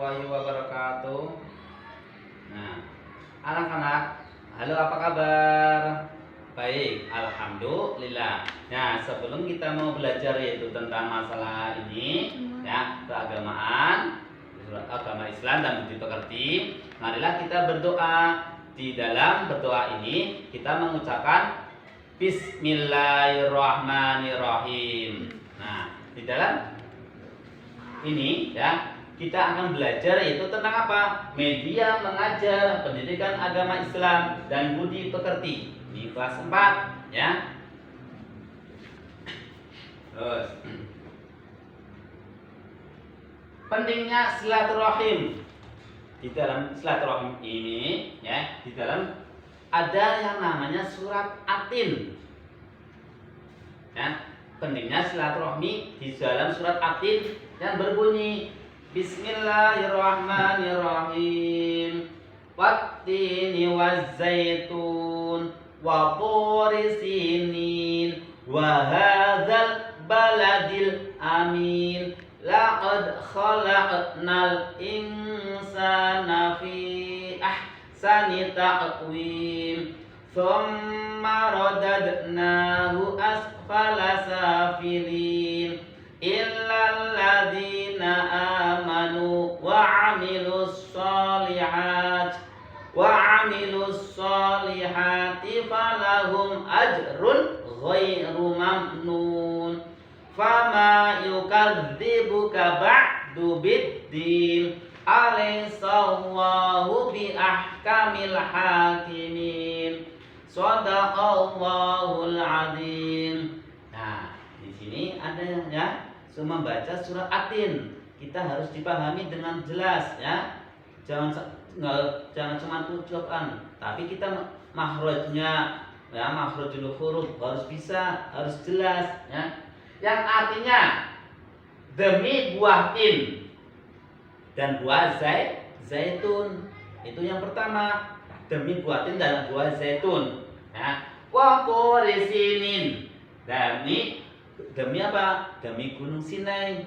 warahmatullahi wabarakatuh. Nah, anak-anak, halo, apa kabar? Baik, alhamdulillah. Nah, sebelum kita mau belajar yaitu tentang masalah ini, ya, keagamaan, agama Islam dan budi pekerti, marilah kita berdoa. Di dalam berdoa ini kita mengucapkan Bismillahirrahmanirrahim. Nah, di dalam ini ya kita akan belajar yaitu tentang apa? Media mengajar, pendidikan agama Islam dan budi pekerti di kelas 4 ya. Terus pentingnya silaturahim. Di dalam silaturahim ini ya, di dalam ada yang namanya surat Atin. Ya, pentingnya silaturahmi di dalam surat Atin yang berbunyi Bismillahirrahmanirrahim. Wattini wazzaitun wa turi sinin wa hadzal baladil amin. Laqad khalaqnal insana fi ahsani taqwim. Thumma radadnahu asfala safilin. Illal ladzina amanu wa 'amilus solihati falahum ajrun ghairu mamnun. Fama yukadzibuka ba'du biddin. Alaihissallahu bi ahkamil hakimin. Shadaqallahul azim. Nah, di sini ada ya, semua membaca surat Atin. Kita harus dipahami dengan jelas ya. Jangan cuma ucapan, tapi kita makhrajnya ya, makhrajul huruf harus bisa, harus jelas ya. Yang artinya demi buah tin dan buah zaitun. Itu yang pertama, demi buah tin dan buah zaitun ya. Wa turi sinin, demi apa? Demi gunung Sinai.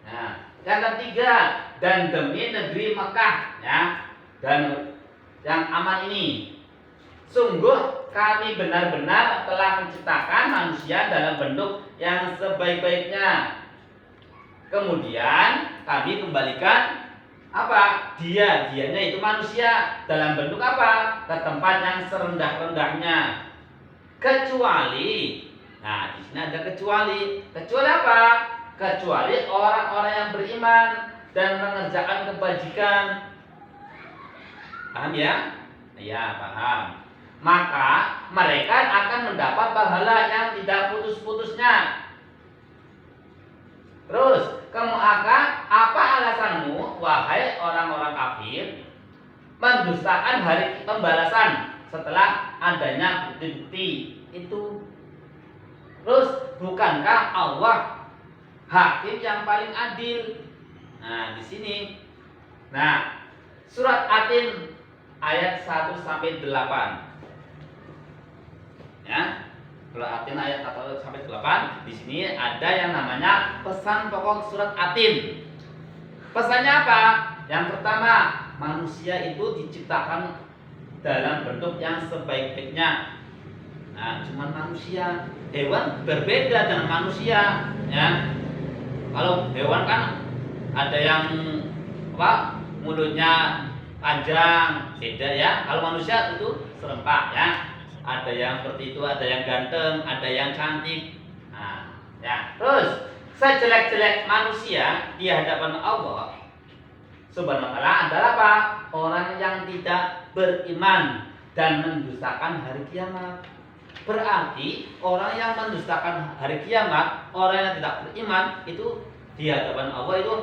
Nah, yang ketiga, dan demi negeri Mekah ya. Dan yang aman ini, sungguh kami benar-benar telah menciptakan manusia dalam bentuk yang sebaik-baiknya. Kemudian kami kembalikan apa? Dianya itu manusia dalam bentuk apa? Ke tempat yang serendah-rendahnya. Kecuali, nah di sini ada kecuali. Kecuali apa? Kecuali orang-orang yang beriman dan mengerjakan kebajikan. Paham ya? Ya, paham. Maka mereka akan mendapat pahala yang tidak putus-putusnya. Terus, apa alasanmu, wahai orang-orang kafir, mendustakan hari pembalasan setelah adanya bukti-bukti itu? Terus, bukankah Allah hakim yang paling adil? Nah, di sini. Nah, surat Atin ayat 1 sampai 8. Ya, surat Atin ayat 1 sampai 8. Di sini ada yang namanya pesan pokok surat Atin. Pesannya apa? Yang pertama, manusia itu diciptakan dalam bentuk yang sebaik-baiknya. Nah, cuman manusia, hewan berbeda dengan manusia, ya. Kalau hewan kan ada yang apa? Mulutnya panjang, beda ya. Kalau manusia itu serempak ya. Ada yang seperti itu, ada yang ganteng, ada yang cantik. Nah, ya. Terus sejelek-jelek manusia di hadapan Allah Subhanahu wa taala adalah apa? Orang yang tidak beriman dan mendustakan hari kiamat. Berarti orang yang mendustakan hari kiamat, orang yang tidak beriman itu di hadapan Allah itu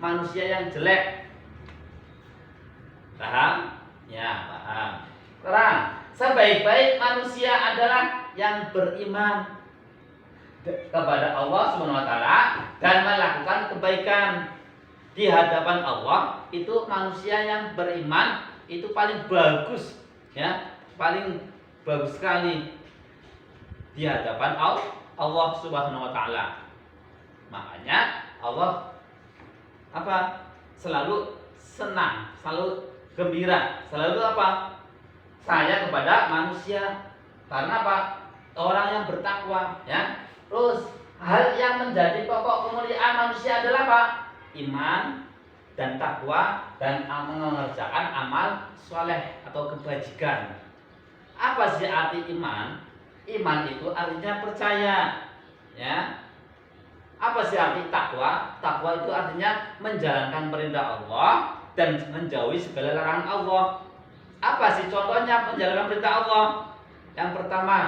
manusia yang jelek. Paham? Ya, paham. Sekarang, sebaik-baik manusia adalah yang beriman kepada Allah Subhanahu wa taala dan melakukan kebaikan. Di hadapan Allah itu manusia yang beriman itu paling bagus ya, paling bagus sekali di hadapan Allah Subhanahu wa taala. Makanya Allah apa? Selalu senang, selalu gembira, selalu apa? Sayang kepada manusia. Karena apa? Orang yang bertakwa, ya. Terus hal yang menjadi pokok kemuliaan manusia adalah apa? Iman dan takwa dan mengerjakan amal soleh atau kebajikan. Apa sih arti iman? Iman itu artinya percaya, ya. Apa sih arti takwa? Takwa itu artinya menjalankan perintah Allah dan menjauhi segala larangan Allah. Apa sih contohnya menjalankan perintah Allah? Yang pertama,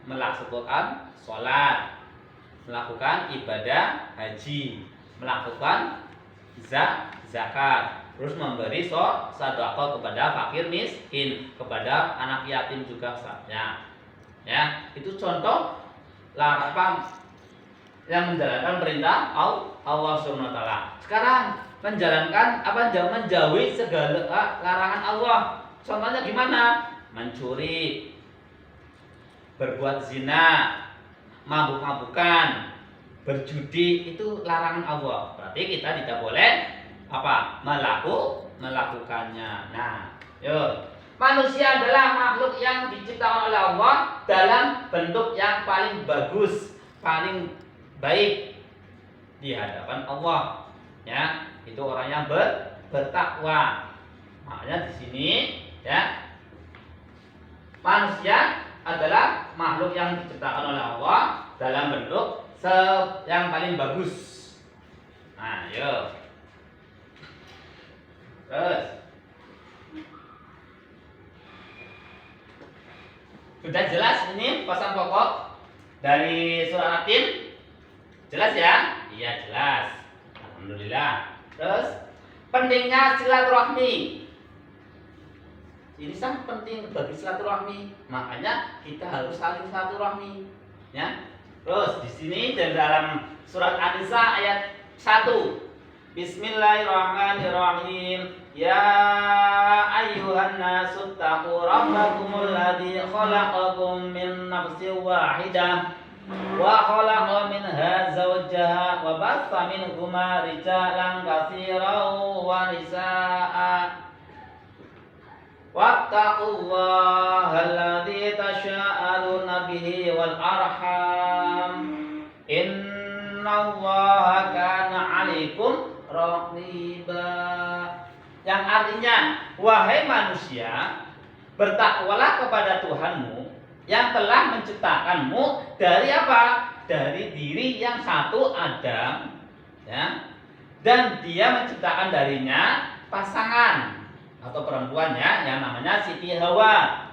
melaksanakan sholat, melakukan ibadah haji, melakukan zakat, terus memberi sedekah kepada fakir miskin, kepada anak yatim juga saatnya. Ya, itu contoh apa yang menjalankan perintah Allah Subhanahu wa taala. Sekarang menjalankan apa? Menjauhi segala larangan Allah. Contohnya gimana? Mencuri, berbuat zina, mabuk-mabukan, berjudi, itu larangan Allah. Berarti kita tidak boleh apa? Melakukannya. Nah, yuk. Manusia adalah makhluk yang diciptakan oleh Allah dalam bentuk yang paling bagus, paling baik di hadapan Allah. Ya, itu orang yang bertakwa. Makanya di sini, ya, manusia adalah makhluk yang diciptakan oleh Allah dalam bentuk yang paling bagus. Nah, yuk. Terus sudah jelas ini pesan pokok dari surah Atin? Jelas ya? Iya, jelas. Alhamdulillah. Terus pentingnya silaturahmi. Ini sangat penting bagi silaturahmi. Makanya kita harus saling silaturahmi, ya. Terus di sini dalam surat An-Nisa ayat 1. Bismillahirrahmanirrahim. Ya ayyuhan nasu taqu rabbakumul ladzi khalaqakum min nafsin wahidah wa khalaqa minha zawjaha wa batha minhuma rijalan katsiran wa nisaa'a wattaqullaha alladzi tasyaa'aluna bihi wal arham innallaha kana 'alaikum raqiba. Yang artinya, wahai manusia, bertakwalah kepada Tuhanmu yang telah menciptakanmu dari apa? Dari diri yang satu Adam, ya. Dan dia menciptakan darinya pasangan atau perempuannya yang namanya Siti Hawa.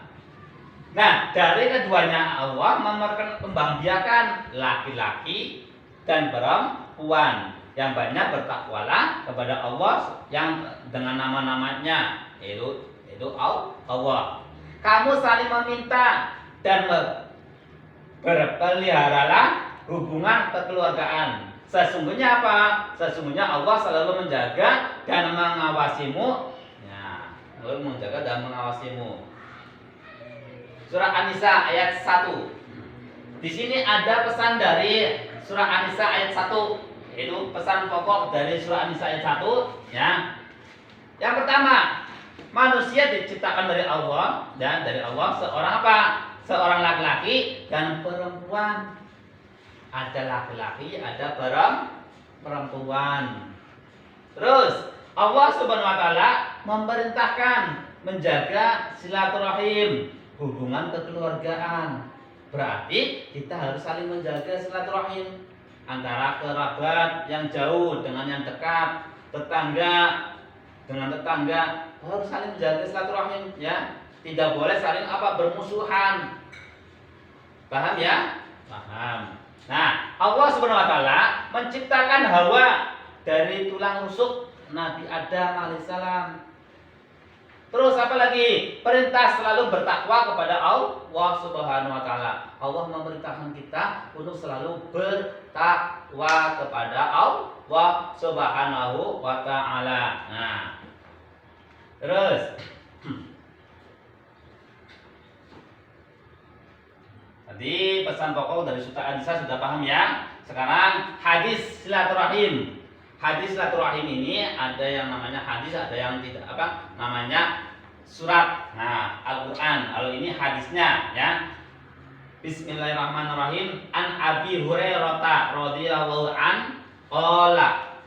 Nah, dari keduanya Allah memperkembangbiakan laki-laki dan perempuan. Yang banyak bertakwalah kepada Allah yang dengan nama-namanya, yaitu Allah. Kamu saling meminta dan berpeliharalah hubungan kekeluargaan. Sesungguhnya apa? Sesungguhnya Allah selalu menjaga dan mengawasimu. Ya, selalu menjaga dan mengawasimu. Surah An-Nisa ayat 1. Di sini ada pesan dari surah An-Nisa ayat 1. Itu pesan pokok dari surah An-Nisa ayat 1, ya. Yang pertama, manusia diciptakan dari Allah, dan dari Allah seorang apa? Seorang laki-laki dan perempuan. Ada laki-laki, ada perempuan. Terus Allah Subhanahu wa taala memerintahkan menjaga silaturahim, hubungan kekeluargaan. Berarti kita harus saling menjaga silaturahim antara kerabat yang jauh dengan yang dekat, tetangga dengan tetangga, harus saling menjaga silaturahim, ya. Tidak boleh saling apa? Bermusuhan. Paham ya? Paham. Nah, Allah Subhanahu wa taala menciptakan Hawa dari tulang rusuk Nabi Adam alaihissalam. Terus apa lagi? Perintah selalu bertakwa kepada Allah Subhanahu wa taala. Allah memerintahkan kita untuk selalu bertakwa kepada Allah Subhanahu wa taala. Nah. Terus tadi pesan pokok dari surah An-Nisa sudah paham ya? Sekarang hadis silaturahim. hadis silaturahim ini ada yang namanya hadis, ada yang tidak namanya surat. Nah, Al-Qur'an. Kalau ini hadisnya ya. Bismillahirrahmanirrahim. An Abi Hurairah radhiyallahu an qala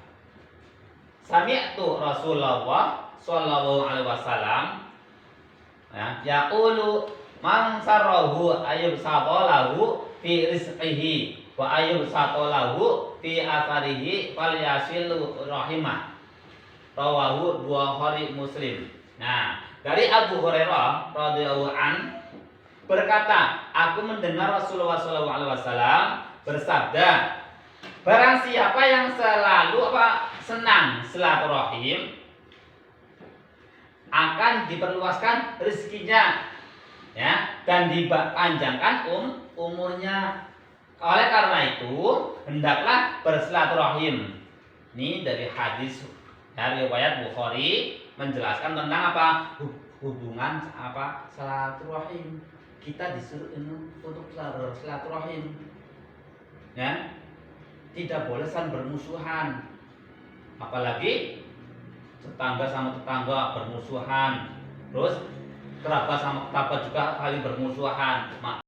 sami'tu Rasulullah sallallahu alaihi wasallam ya yaqulu man sarrahu ayub sabalahu fi rizqihi wa ayub satalahu fi atharihi falyasil rahimah. Rawahu Bukhari Muslim. Nah, dari Abu Hurairah radhiyallahu an berkata, aku mendengar Rasulullah SAW bersabda, barang siapa yang selalu senang silaturahim akan diperluaskan rezekinya, ya, dan dipanjangkan umurnya. Oleh karena itu, hendaklah bersilaturahim. Ini dari hadis dari riwayat Bukhari menjelaskan tentang hubungan silaturahim. Kita disuruh untuk silaturahim, ya, tidak boleh saling bermusuhan, apalagi tetangga sama tetangga bermusuhan, terus kerabat sama kerabat juga saling bermusuhan.